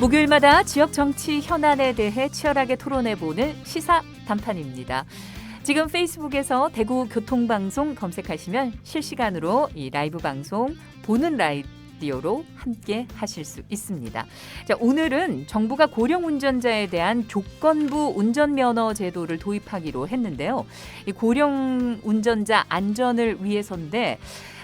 목요일마다 지역 정치 현안에 대해 치열하게 토론해보는 시사 단판입니다. 지금 페이스북에서 대구 교통방송 검색하시면 실시간으로 이 라이브 방송 보는 라디오로 함께 하실 수 있습니다. 자, 오늘은 정부가 고령 운전자에 대한 조건부 운전면허 제도를 도입하기로 했는데요. 이 고령 운전자 안전을 위해서인데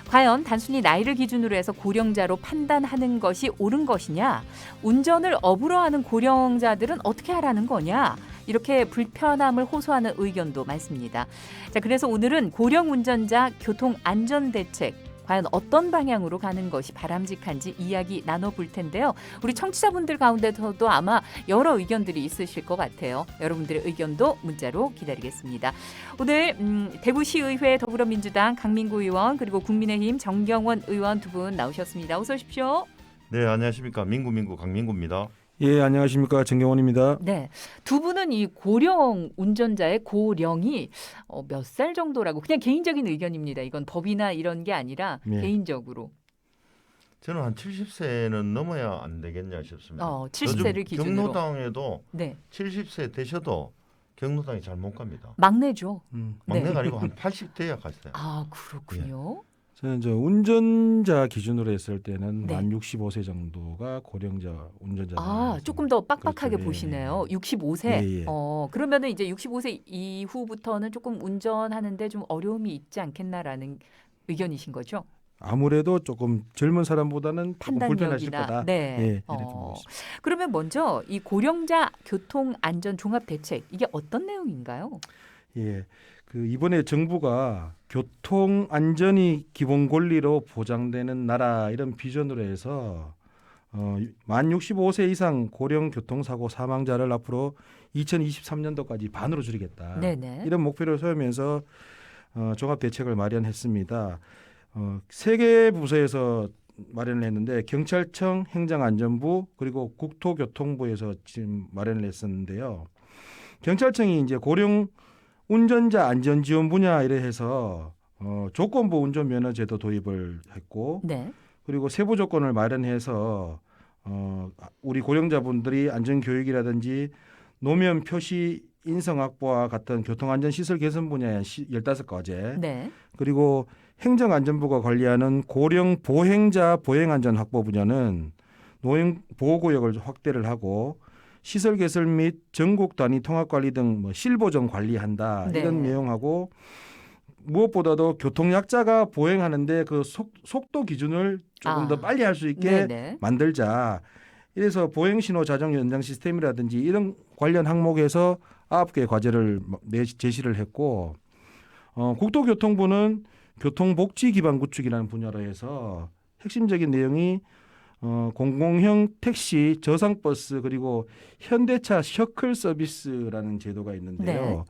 과연 단순히 나이를 기준으로 해서 고령자로 판단하는 것이 옳은 것이냐? 운전을 업으로 하는 고령자들은 어떻게 하라는 거냐? 이렇게 불편함을 호소하는 의견도 많습니다. 자, 그래서 오늘은 고령 운전자 교통 안전 대책 과연 어떤 방향으로 가는 것이 바람직한지 이야기 나눠볼 텐데요. 우리 청취자분들 가운데서도 아마 여러 의견들이 있으실 것 같아요. 여러분들의 의견도 문자로 기다리겠습니다. 오늘 대구시의회 더불어민주당 강민구 의원 그리고 국민의힘 정경원 의원 두 분 나오셨습니다. 어서 오십시오. 네, 안녕하십니까. 민구 강민구입니다. 예, 안녕하십니까. 정경원입니다. 네, 두 분은 이 고령 운전자의 고령이 몇 살 정도라고 그냥 개인적인 의견입니다. 이건 법이나 이런 게 아니라 네. 개인적으로. 저는 한 70세는 넘어야 안 되겠냐 싶습니다. 70세를 기준으로. 경로당에도 네, 70세 되셔도 경로당에 잘 못 갑니다. 막내죠. 막내가 네. 아니고 한 80 돼야 갔어요. 아, 그렇군요. 저는 운전자 기준으로 했을 때는 네. 만 65세 정도가 고령자 운전자. 아, 조금 더 빡빡하게 그렇죠. 예, 보시네요. 65세. 예, 예. 그러면은 이제 65세 이후부터는 조금 운전하는데 좀 어려움이 있지 않겠나라는 의견이신 거죠? 아무래도 조금 젊은 사람보다는 조금 불편하실 판단력이나. 거다. 네. 예, 이렇게 보고 있습니다. 그러면 먼저 이 고령자 교통 안전 종합 대책 이게 어떤 내용인가요? 예, 이번에 정부가 교통 안전이 기본 권리로 보장되는 나라 이런 비전으로 해서 만 65세 이상 고령 교통사고 사망자를 앞으로 2023년도까지 반으로 줄이겠다. 네네. 이런 목표를 세우면서 종합 대책을 마련했습니다. 세 개 부서에서 마련을 했는데 경찰청, 행정안전부 그리고 국토교통부에서 지금 마련을 했었는데요. 경찰청이 이제 고령 운전자 안전지원 분야 이래 해서 조건부 운전면허제도 도입을 했고 네. 그리고 세부 조건을 마련해서 우리 고령자분들이 안전교육이라든지 노면 표시 인성 확보와 같은 교통안전시설 개선 분야에 15가지 네. 그리고 행정안전부가 관리하는 고령 보행자 보행안전 확보 분야는 노인 보호구역을 확대를 하고 시설 개설 및 전국 단위 통합 관리 등 실보정 관리한다. 네. 이런 내용하고 무엇보다도 교통약자가 보행하는데 그 속도 기준을 조금 더 빨리 할 수 있게 네네. 만들자. 이래서 보행신호 자정 연장 시스템이라든지 이런 관련 항목에서 9개 과제를 제시를 했고 국토교통부는 교통복지 기반 구축이라는 분야로 해서 핵심적인 내용이 공공형 택시, 저상버스 그리고 현대차 셔클 서비스라는 제도가 있는데요.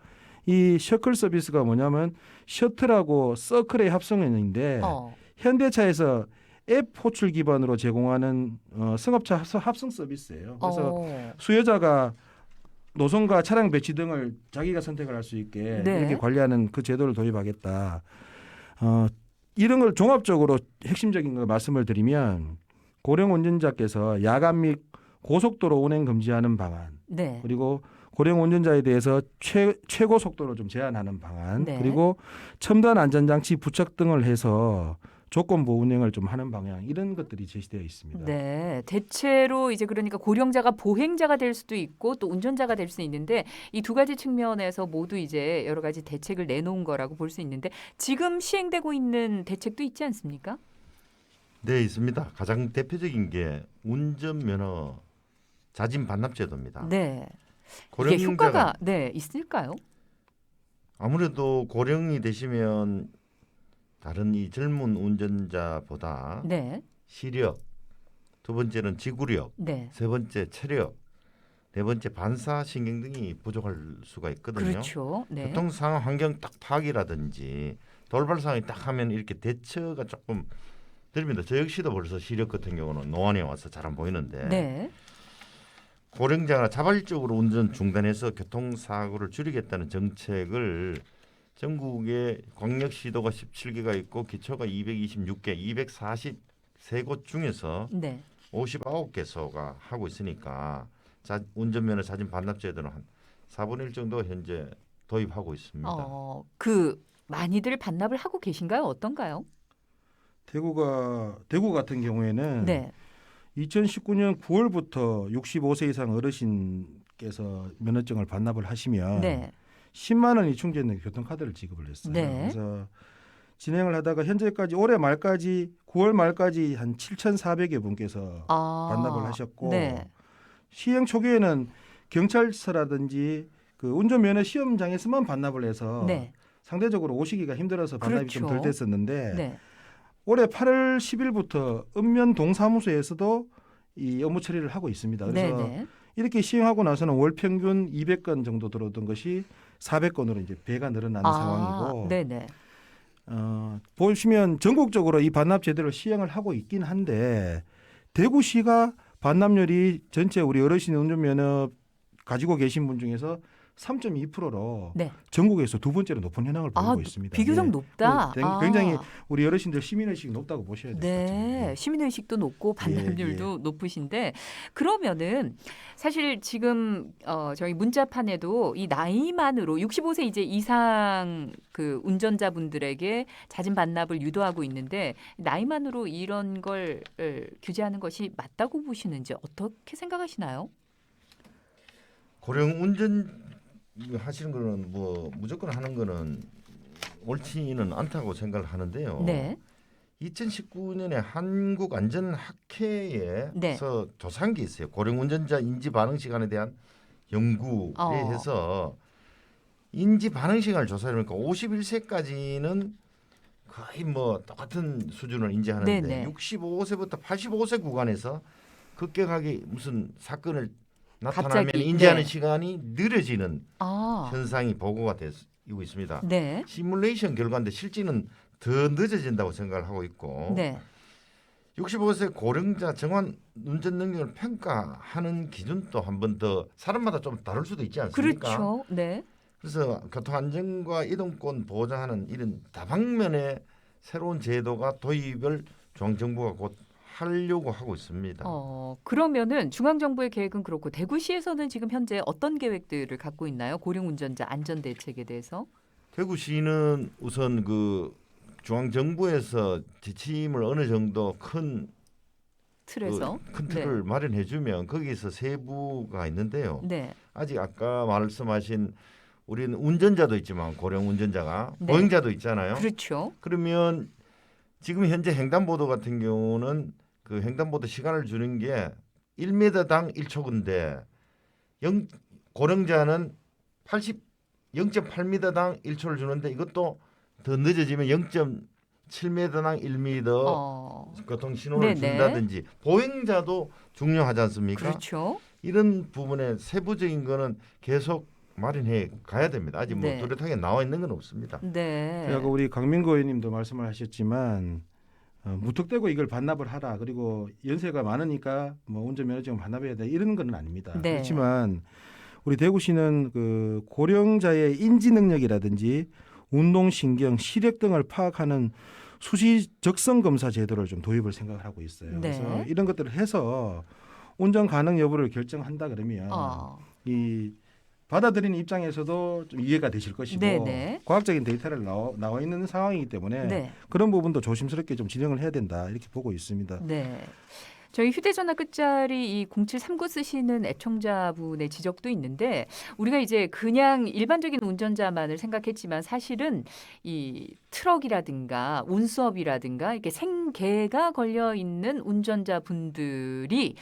이 셔클 서비스가 뭐냐면 셔틀하고 서클의 합성형인데 현대차에서 앱 호출 기반으로 제공하는 승합차 합성 서비스예요. 그래서 수요자가 노선과 차량 배치 등을 자기가 선택을 할 수 있게 네. 이렇게 관리하는 그 제도를 도입하겠다. 이런 걸 종합적으로 핵심적인 걸 말씀을 드리면 고령 운전자께서 야간 및 고속도로 운행 금지하는 방안, 네. 그리고 고령 운전자에 대해서 최고 속도를 좀 제한하는 방안, 네. 그리고 첨단 안전장치 부착 등을 해서 조건부 운행을 좀 하는 방향 이런 것들이 제시되어 있습니다. 네, 대체로 이제 그러니까 고령자가 보행자가 될 수도 있고 또 운전자가 될 수 있는데 이 두 가지 측면에서 모두 이제 여러 가지 대책을 내놓은 거라고 볼 수 있는데 지금 시행되고 있는 대책도 있지 않습니까? 네, 있습니다. 가장 대표적인 게 운전면허 자진 반납제도입니다. 네, 이게 고령자가 효과가 있을까요? 아무래도 고령이 되시면 다른 이 젊은 운전자보다 네, 시력, 두 번째는 지구력, 네, 세 번째 체력, 네 번째 반사신경 등이 부족할 수가 있거든요. 그렇죠. 네, 교통 상황 환경 딱 파악이라든지 돌발 상황이 딱 하면 이렇게 대처가 조금 들립니다. 저 역시도 벌써 시력 같은 경우는 노안에 와서 잘 안 보이는데 네, 고령자가 자발적으로 운전 중단해서 교통사고를 줄이겠다는 정책을 전국에 광역시도가 17개가 있고 기초가 226개, 243곳 중에서 네. 59개소가 하고 있으니까 운전면허 사진 반납 제도는 한 4분의 1 정도 현재 도입하고 있습니다. 그 많이들 반납을 하고 계신가요? 어떤가요? 대구 같은 경우에는 네. 2019년 9월부터 65세 이상 어르신께서 면허증을 반납을 하시면 네. 10만 원이 충전된 교통카드를 지급을 했어요. 네. 그래서 진행을 하다가 현재까지 올해 말까지 9월 말까지 한 7,400여 분께서 반납을 하셨고 네. 시행 초기에는 경찰서라든지 그 운전면허 시험장에서만 반납을 해서 네. 상대적으로 오시기가 힘들어서 반납이 좀 덜 그렇죠. 됐었는데 네. 올해 8월 10일부터 읍면 동사무소에서도 이 업무 처리를 하고 있습니다. 그래서 네네. 이렇게 시행하고 나서는 월 평균 200건 정도 들어오던 것이 400건으로 이제 배가 늘어나는 상황이고 네네. 보시면 전국적으로 이 반납 제도를 시행을 하고 있긴 한데 대구시가 반납률이 전체 우리 어르신 운전면허 가지고 계신 분 중에서 3.2%로 네. 전국에서 두 번째로 높은 현황을 보이고 있습니다. 비교적 네. 높다. 굉장히 우리 어르신들 시민의식이 높다고 보셔야 될 것 네, 같아요. 시민의식도 높고 반납률도 높으신데 그러면은 사실 지금 저희 문자판에도 이 나이만으로 65세 이제 이상 그 운전자분들에게 잦은 반납을 유도하고 있는데 나이만으로 이런 걸 규제하는 것이 맞다고 보시는지 어떻게 생각하시나요? 고령 운전 하시는 거는 뭐 무조건 하는 거는 옳지는 않다고 생각을 하는데요. 네. 2019년에 한국안전학회에서 네. 조사한 게 있어요. 고령 운전자 인지 반응 시간에 대한 연구에 해서 인지 반응 시간을 조사해 보니까 51세까지는 거의 뭐 똑같은 수준을 인지하는데 네네. 65세부터 85세 구간에서 급격하게 무슨 사건을 나타나면 갑자기, 인지하는 네. 시간이 느려지는 현상이 보고가 되고 있습니다. 네. 시뮬레이션 결과인데 실제는 더 늦어진다고 생각을 하고 있고 네. 65세 고령자 정환 운전 능력을 평가하는 기준도 한 번 더 사람마다 좀 다를 수도 있지 않습니까? 그렇죠. 네. 그래서 교통안전과 이동권 보장하는 이런 다방면의 새로운 제도가 도입을 중앙정부가 곧 하려고 하고 있습니다. 그러면은 중앙정부의 계획은 그렇고 대구시에서는 지금 현재 어떤 계획들을 갖고 있나요? 고령 운전자 안전 대책에 대해서? 대구시는 우선 그 중앙정부에서 지침을 어느 정도 큰 틀에서 큰 틀을 마련해주면 거기서 세부가 있는데요. 네. 아직 아까 말씀하신 우리는 운전자도 있지만 고령 운전자가 네. 보행자도 있잖아요. 그렇죠. 그러면 지금 현재 횡단보도 같은 경우는 그 횡단보도 시간을 주는 게 1m당 1초인데 고령자는 0.8m당 1초를 주는데 이것도 더 늦어지면 0.7m당 1m 교통 신호를 네네. 준다든지 보행자도 중요하지 않습니까? 그렇죠. 이런 부분에 세부적인 거는 계속 마련해 가야 됩니다. 아직 뭐 네. 뚜렷하게 나와 있는 건 없습니다. 네. 아까 우리 강민구 의원님도 말씀을 하셨지만 무턱대고 이걸 반납을 하라. 그리고 연세가 많으니까 뭐 운전면허증 반납해야 돼. 이런 건 아닙니다. 네. 그렇지만 우리 대구시는 그 고령자의 인지 능력이라든지 운동 신경, 시력 등을 파악하는 수시 적성 검사 제도를 좀 도입을 생각을 하고 있어요. 네. 그래서 이런 것들을 해서 운전 가능 여부를 결정한다 그러면 이 받아들이는 입장에서도 좀 이해가 되실 것이고 네네. 과학적인 데이터를 나와 있는 상황이기 때문에 네. 그런 부분도 조심스럽게 좀 진행을 해야 된다 이렇게 보고 있습니다. 네. 저희 휴대전화 끝자리 이 0739 쓰시는 애청자분의 지적도 있는데 우리가 이제 그냥 일반적인 운전자만을 생각했지만 사실은 이 트럭이라든가 운수업이라든가 이렇게 생계가 걸려 있는 운전자분들이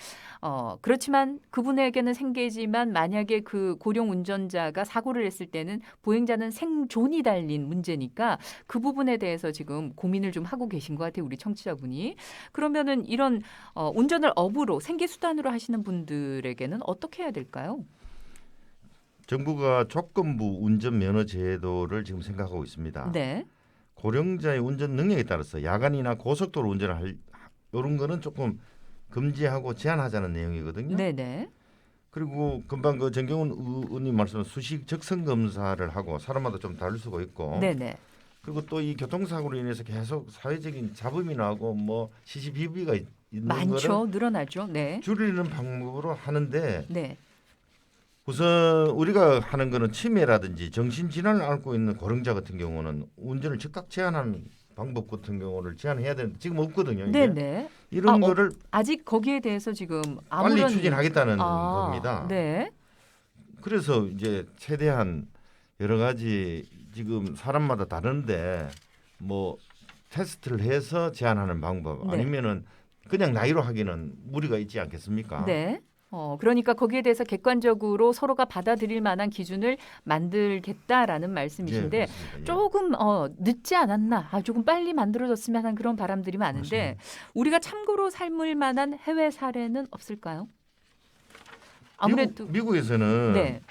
그렇지만 그분에게는 생계지만 만약에 그 고령 운전자가 사고를 했을 때는 보행자는 생존이 달린 문제니까 그 부분에 대해서 지금 고민을 좀 하고 계신 것 같아요. 우리 청취자분이. 그러면은 이런 운전을 업으로 생계수단으로 하시는 분들에게는 어떻게 해야 될까요? 정부가 조건부 운전면허 제도를 지금 생각하고 있습니다. 네. 고령자의 운전 능력에 따라서 야간이나 고속도로 운전을 할 이런 거는 조금 금지하고 제한하자는 내용이거든요. 네네. 그리고 금방 그 정경훈 의원님 말씀한 수식 적성 검사를 하고 사람마다 좀 다를 수가 있고 네네. 그리고 또 이 교통사고로 인해서 계속 사회적인 잡음이 나고 뭐 시시비비가 있는 많죠. 거를 늘어나죠. 네. 줄이는 방법으로 하는데 네. 우선 우리가 하는 거는 치매라든지 정신질환을 앓고 있는 고령자 같은 경우는 운전을 즉각 제한하는 방법 같은 경우를 제한해야 되는데 지금 없거든요. 이게. 네네. 이런 아, 거를 아직 거기에 대해서 지금 아무런 빨리 추진하겠다는 겁니다. 네. 그래서 이제 최대한 여러 가지 지금 사람마다 다른데 뭐 테스트를 해서 제한하는 방법 네. 아니면은 그냥 나이로 하기는 무리가 있지 않겠습니까? 네. 그러니까 거기에 대해서 객관적으로 서로가 받아들일 만한 기준을 만들겠다라는 말씀이신데 예, 그렇습니다. 예. 조금 늦지 않았나, 조금 빨리 만들어졌으면 하는 그런 바람들이 많은데 우리가 참고로 삼을 만한 해외 사례는 없을까요? 아무래도 미국에서는 네.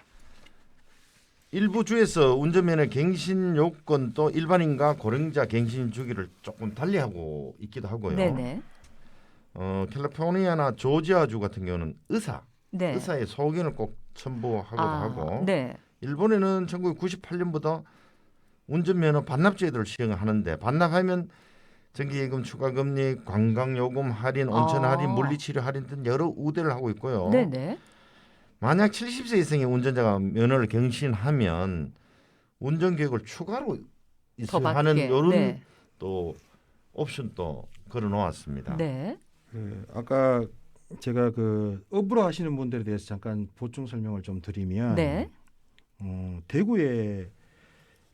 일부 주에서 운전면허 갱신 요건도 일반인과 고령자 갱신 주기를 조금 달리하고 있기도 하고요. 네네. 캘리포니아나 조지아주 같은 경우는 네. 의사의 소견을 꼭 첨부하기도 하고 네. 일본에는 1998년부터 운전면허 반납 제도를 시행하는데 반납하면 정기예금 추가금리, 관광요금 할인, 온천 할인, 물리치료 할인 등 여러 우대를 하고 있고요. 네네. 만약 70세 이상의 운전자가 면허를 갱신하면 운전교육을 추가로 더 하는 받게. 이런 네. 또 옵션도 걸어놓았습니다. 네. 아까 제가 그 업으로 하시는 분들에 대해서 잠깐 보충 설명을 좀 드리면 네. 대구에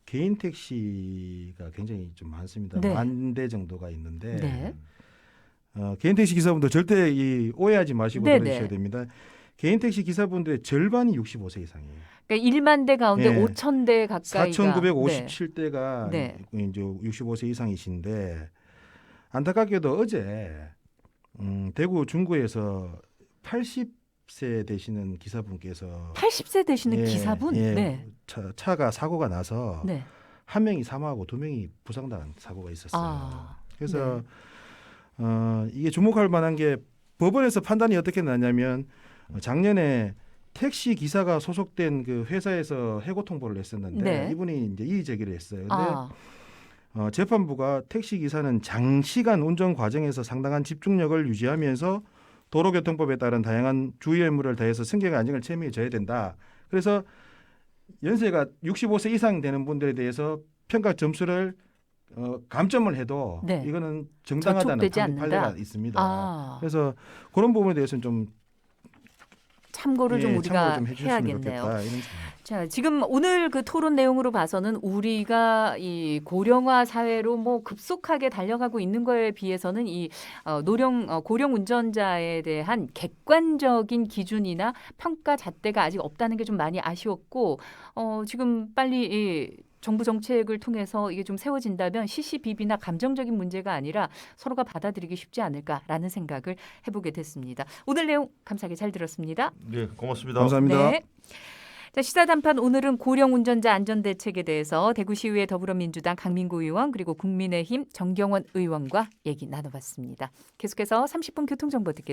개인 택시가 굉장히 좀 많습니다. 네. 10,000대 정도가 있는데 네. 개인 택시 기사분들 절대 오해하지 마시고 네네. 들어주셔야 됩니다. 개인 택시 기사분들의 절반이 65세 이상이에요. 그러니까 1만 대 가운데 예. 5,000대 가까이가 4,957대가 네. 이제 65세 이상이신데 안타깝게도 어제 대구 중구에서 80세 되시는 기사분께서 80세 되시는 예, 기사분? 예, 네. 차가 사고가 나서 네. 한 명이 사망하고 두 명이 부상당한 사고가 있었어요. 아. 그래서 이게 주목할 만한 게 법원에서 판단이 어떻게 나냐면 작년에 택시 기사가 소속된 그 회사에서 해고 통보를 했었는데 네. 이분이 이제 이의 제기를 했어요. 근데 아. 재판부가 택시 기사는 장시간 운전 과정에서 상당한 집중력을 유지하면서 도로교통법에 따른 다양한 주의 의무를 다해서 승객의 안전을 체면에 져야 된다. 그래서 연세가 65세 이상 되는 분들에 대해서 평가 점수를 감점을 해도 네. 이거는 정당하다는 저촉되지 않는다. 판례가 있습니다. 아. 그래서 그런 부분에 대해서는 좀 참고를 좀 우리가 참고를 좀 해주셨으면 해야겠네요. 좋겠다. 이런 자, 지금 오늘 그 토론 내용으로 봐서는 우리가 이 고령화 사회로 뭐 급속하게 달려가고 있는 거에 비해서는 이 고령 운전자에 대한 객관적인 기준이나 평가 잣대가 아직 없다는 게 좀 많이 아쉬웠고 지금 빨리 이 정부 정책을 통해서 이게 좀 세워진다면 시시비비나 감정적인 문제가 아니라 서로가 받아들이기 쉽지 않을까라는 생각을 해보게 됐습니다. 오늘 내용 감사하게 잘 들었습니다. 네, 고맙습니다. 감사합니다. 네. 자, 시사 단판 오늘은 고령 운전자 안전 대책에 대해서 대구시의회 더불어민주당 강민구 의원 그리고 국민의힘 정경원 의원과 얘기 나눠봤습니다. 계속해서 30분 교통정보 듣겠습니다.